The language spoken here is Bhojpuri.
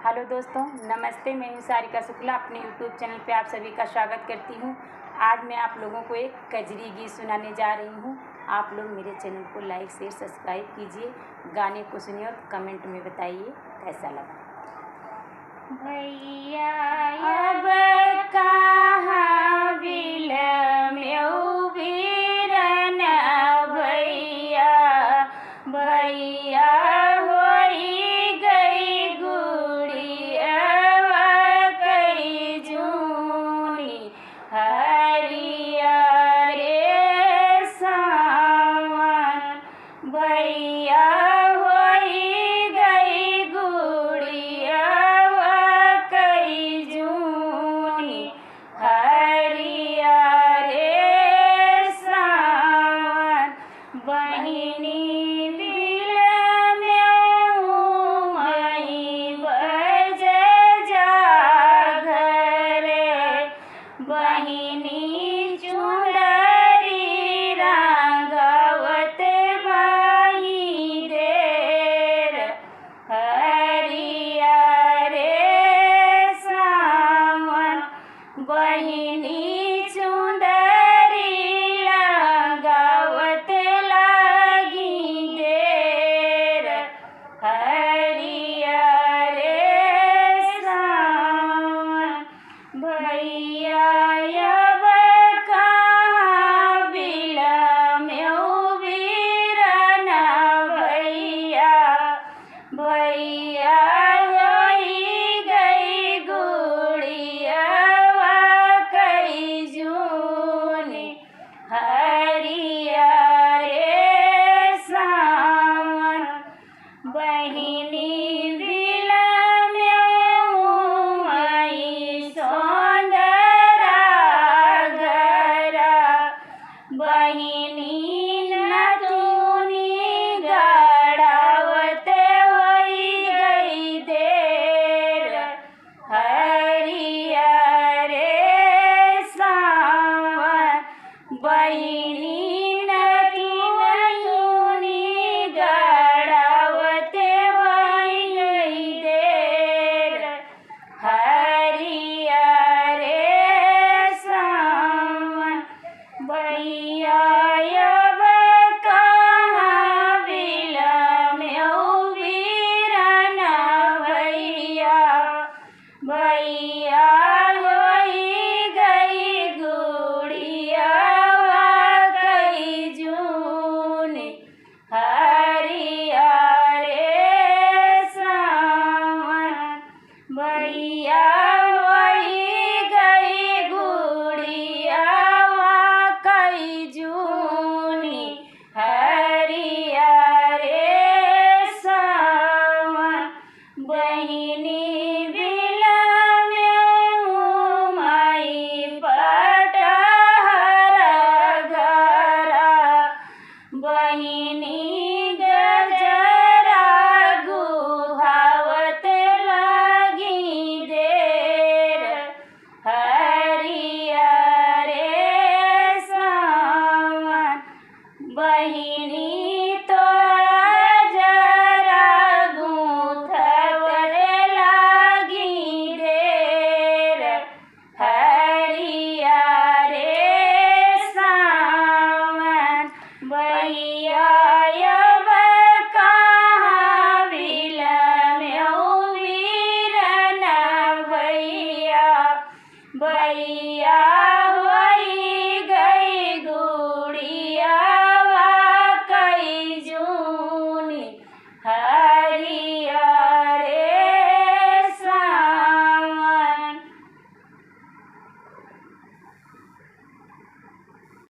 हेलो दोस्तों, नमस्ते। मैं हूँ सारिका शुक्ला, अपने यूट्यूब चैनल पे आप सभी का स्वागत करती हूँ। आज मैं आप लोगों को एक कजरी गीत सुनाने जा रही हूँ। आप लोग मेरे चैनल को लाइक शेयर सब्सक्राइब कीजिए, गाने को सुनिए और कमेंट में बताइए कैसा लगा। भैया अब कहाँ बिलम्यौ बीरन भैया, भैया होई गई गुड़िया कई जूनी, हरिया रे सावन भैया होई गई गुड़िया कई जूनी, हरिया रे सावन बहिनी बहिनी चुंदरी रंगवत बाई देर, हरिया रे सावन बहिनी चुंदरी रंगवत लगी देर, हरिया रे सावन भैया अब कहाँ बिलम्यौ बीरन भैया, भैया होई गई गुड़िया कई जूनी, हरिया रे सावन बहिनी बहिनी नतूनी गड़ावत होई गई देर, हरिया रे सावन बहिनी नतूनी गड़ावत होई गई देर, हरिया रे सावन भैया अब कहाँ बिलम्यौ बीरन भैया, भैया होई गई गुड़िया कई जूनी, हरिया रे सावन भैया होई गई गुड़िया कई जूनी, हरिया रे सावन बहिनी बिलम्यौ माई पटहर घरा, बहिनी गजरा गुहावत लगी देर, हरिया रे सावन बहिनी तो जरा गूंथत लगी देर, हरिया रे सावन भैया अब कहाँ बिलम्यौ बीरन भैया, भैया